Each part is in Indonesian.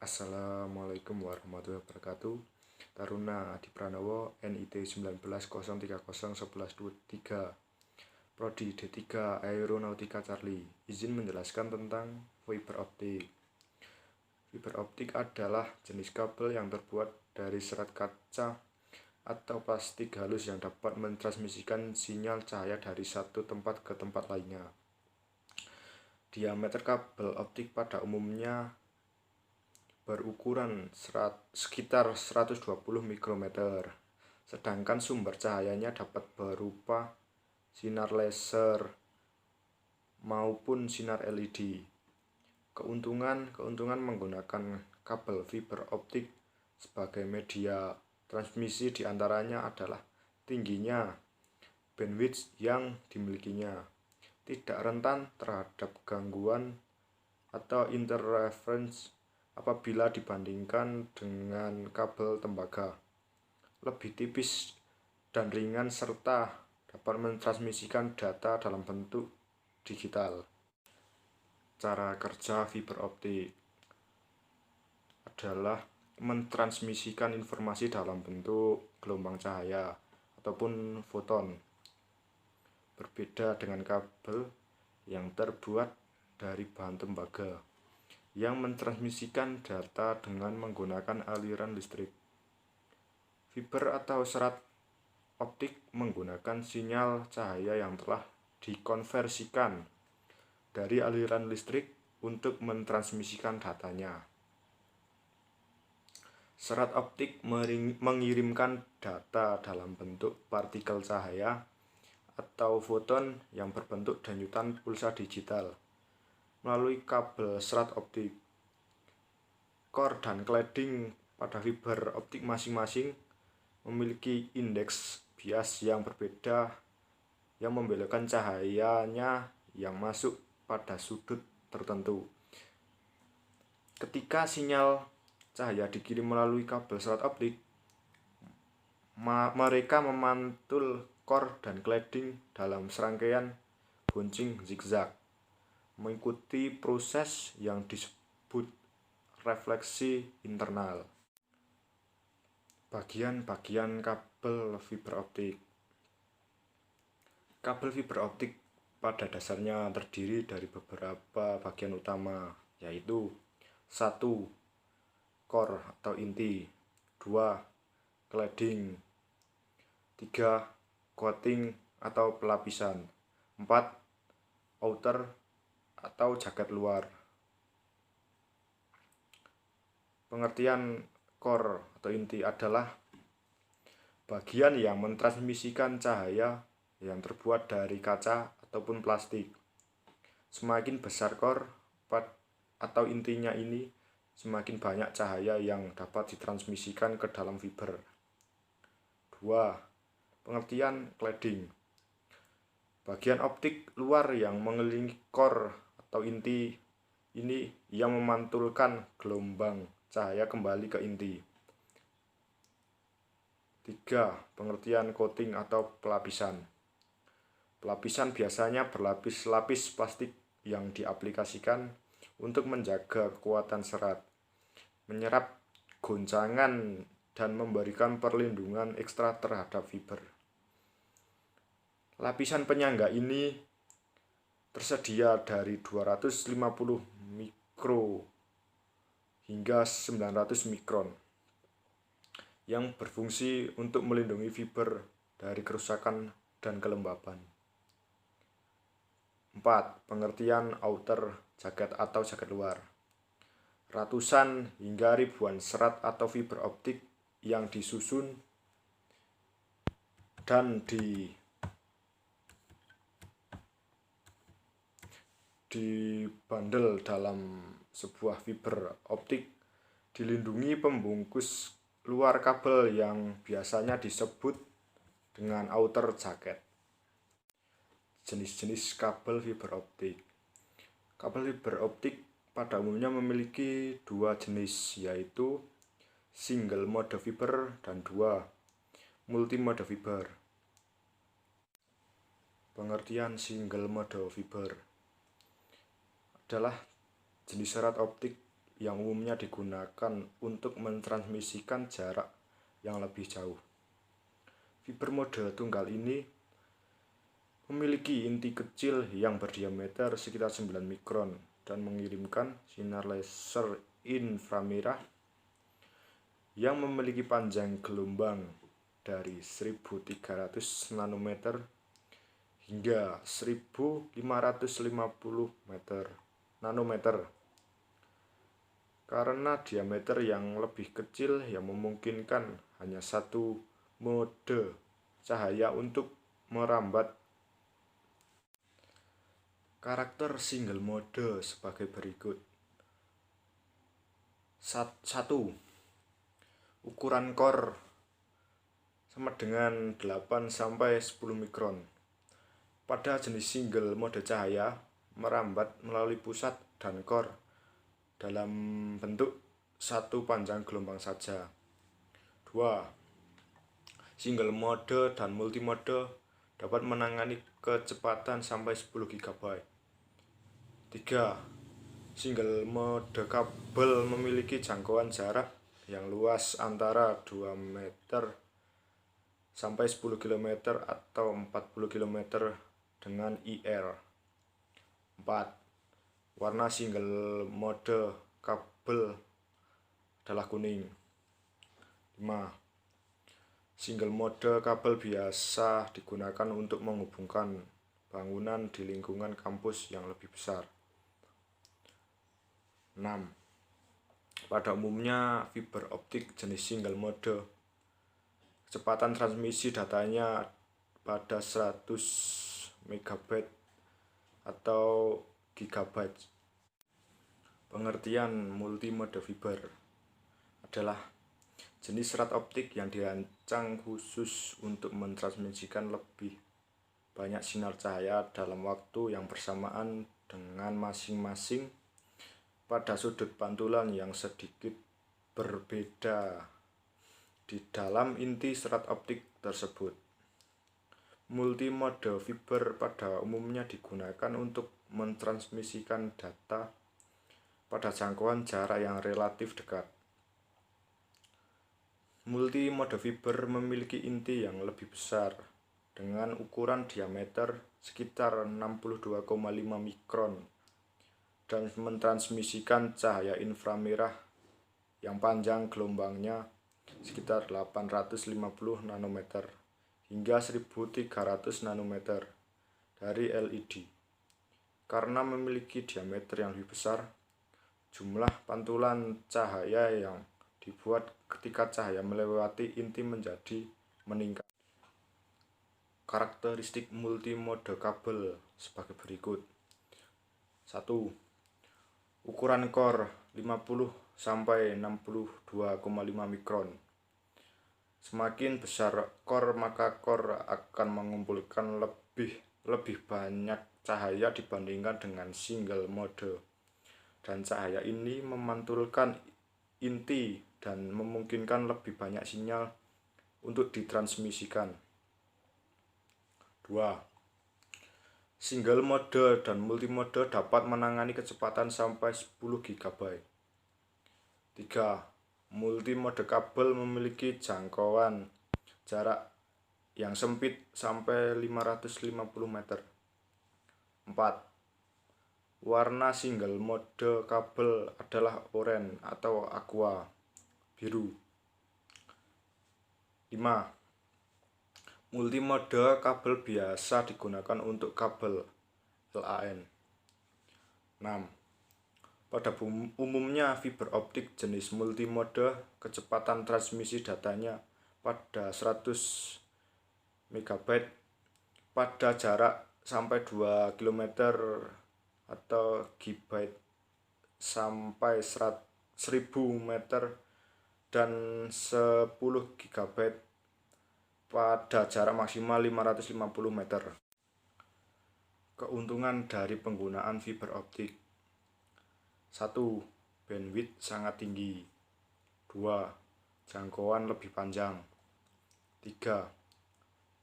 Assalamualaikum warahmatullahi wabarakatuh. Taruna Adi Pranowo, NIT 1903011123, Prodi D3 Aeronautika Charlie. Izin menjelaskan tentang fiber optik. Fiber optik adalah jenis kabel yang terbuat dari serat kaca atau plastik halus yang dapat mentransmisikan sinyal cahaya dari satu tempat ke tempat lainnya. Diameter kabel optik pada umumnya berukuran sekitar 120 mikrometer, sedangkan sumber cahayanya dapat berupa sinar laser maupun sinar LED. Keuntungan menggunakan kabel fiber optik sebagai media transmisi diantaranya adalah tingginya bandwidth yang dimilikinya, tidak rentan terhadap gangguan atau interference apabila dibandingkan dengan kabel tembaga, lebih tipis dan ringan serta dapat mentransmisikan data dalam bentuk digital. Cara kerja fiber optik adalah mentransmisikan informasi dalam bentuk gelombang cahaya ataupun foton. Berbeda dengan kabel yang terbuat dari bahan tembaga yang mentransmisikan data dengan menggunakan aliran listrik. Fiber atau serat optik menggunakan sinyal cahaya yang telah dikonversikan dari aliran listrik untuk mentransmisikan datanya. Serat optik mengirimkan data dalam bentuk partikel cahaya atau foton yang berbentuk danyutan pulsa digital melalui kabel serat optik. Core dan cladding pada fiber optik masing-masing memiliki indeks bias yang berbeda yang membelokkan cahayanya yang masuk pada sudut tertentu. Ketika sinyal cahaya dikirim melalui kabel serat optik, mereka memantul core dan cladding dalam serangkaian bouncing zigzag, mengikuti proses yang disebut refleksi internal. Bagian-bagian kabel fiber optik. Kabel fiber optik pada dasarnya terdiri dari beberapa bagian utama, yaitu 1. Core atau inti, 2. Cladding, 3. Coating atau pelapisan, 4. Outer atau jaket luar. Pengertian core atau inti adalah bagian yang mentransmisikan cahaya yang terbuat dari kaca ataupun plastik. Semakin besar core atau intinya ini, semakin banyak cahaya yang dapat ditransmisikan ke dalam fiber. 2. Pengertian cladding. Bagian optik luar yang mengelilingi core atau inti ini yang memantulkan gelombang cahaya kembali ke inti. 3. Pengertian coating atau pelapisan. Pelapisan biasanya berlapis-lapis plastik yang diaplikasikan untuk menjaga kekuatan serat, menyerap goncangan, dan memberikan perlindungan ekstra terhadap fiber. Lapisan penyangga ini tersedia dari 250 mikro hingga 900 mikron yang berfungsi untuk melindungi fiber dari kerusakan dan kelembapan. 4. Pengertian outer, jaket atau jaket luar. Ratusan hingga ribuan serat atau fiber optik yang disusun dan dibandel dalam sebuah fiber optik dilindungi pembungkus luar kabel yang biasanya disebut dengan outer jaket. Jenis-jenis kabel fiber optik. Kabel fiber optik pada umumnya memiliki dua jenis, yaitu single mode fiber dan 2. Multi mode fiber. Pengertian single mode fiber adalah jenis serat optik yang umumnya digunakan untuk mentransmisikan jarak yang lebih jauh. Fiber mode tunggal ini memiliki inti kecil yang berdiameter sekitar 9 mikron dan mengirimkan sinar laser inframerah yang memiliki panjang gelombang dari 1300 nanometer hingga 1550 nanometer. Karena diameter yang lebih kecil yang memungkinkan hanya satu mode cahaya untuk merambat. Karakter single mode sebagai berikut. 1. Ukuran core sama dengan 8-10 mikron. Pada jenis single mode cahaya merambat melalui pusat dan core dalam bentuk satu panjang gelombang saja. 2. Single mode dan multimode dapat menangani kecepatan sampai 10 GB. 3. Single mode kabel memiliki jangkauan jarak yang luas antara 2 meter sampai 10 km atau 40 km dengan IR. 4. Warna single mode kabel adalah kuning. 5. Single mode kabel biasa digunakan untuk menghubungkan bangunan di lingkungan kampus yang lebih besar. 6. Pada umumnya fiber optik jenis single mode, kecepatan transmisi datanya pada 100 MB atau GB. Pengertian multimode fiber adalah jenis serat optik yang dirancang khusus untuk mentransmisikan lebih banyak sinar cahaya dalam waktu yang bersamaan dengan masing-masing pada sudut pantulan yang sedikit berbeda di dalam inti serat optik tersebut. Multimode fiber pada umumnya digunakan untuk mentransmisikan data pada jangkauan jarak yang relatif dekat. Multimode fiber memiliki inti yang lebih besar dengan ukuran diameter sekitar 62,5 mikron dan mentransmisikan cahaya inframerah yang panjang gelombangnya sekitar 850 nanometer hingga 1300 nanometer dari LED. Karena memiliki diameter yang lebih besar, jumlah pantulan cahaya yang dibuat ketika cahaya melewati inti menjadi meningkat. Karakteristik multimode kabel sebagai berikut. 1. Ukuran core 50-62,5 mikron. Semakin besar core, maka core akan mengumpulkan lebih banyak cahaya dibandingkan dengan single mode, dan cahaya ini memantulkan inti dan memungkinkan lebih banyak sinyal untuk ditransmisikan. 2. Single mode dan multimode dapat menangani kecepatan sampai 10 GB. 3. Multimode kabel memiliki jangkauan jarak yang sempit sampai 550 meter. 4. Warna single mode kabel adalah oranye atau aqua, biru. 5. Multimode kabel biasa digunakan untuk kabel LAN. 6. Pada umumnya fiber optik jenis multimode kecepatan transmisi datanya pada 100 MB pada jarak sampai 2 km atau GB sampai 1000 meter dan 10 GB pada jarak maksimal 550 meter. Keuntungan dari penggunaan fiber optik. 1. Bandwidth sangat tinggi. 2. Jangkauan lebih panjang. 3.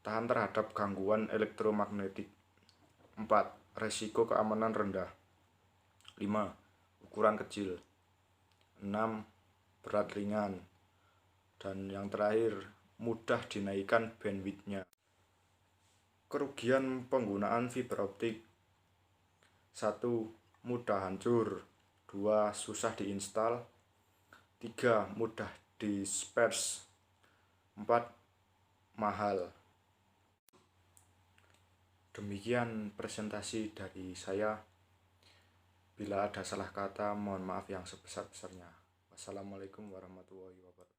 Tahan terhadap gangguan elektromagnetik. 4. Resiko keamanan rendah. 5. Ukuran kecil. 6. Berat ringan. Dan yang terakhir, mudah dinaikkan bandwidth-nya. Kerugian penggunaan fiber optik: 1. Mudah hancur. 2. Susah diinstal. 3. Mudah disperse. 4. Mahal. Demikian presentasi dari saya. Bila ada salah kata, mohon maaf yang sebesar-besarnya. Wassalamualaikum warahmatullahi wabarakatuh.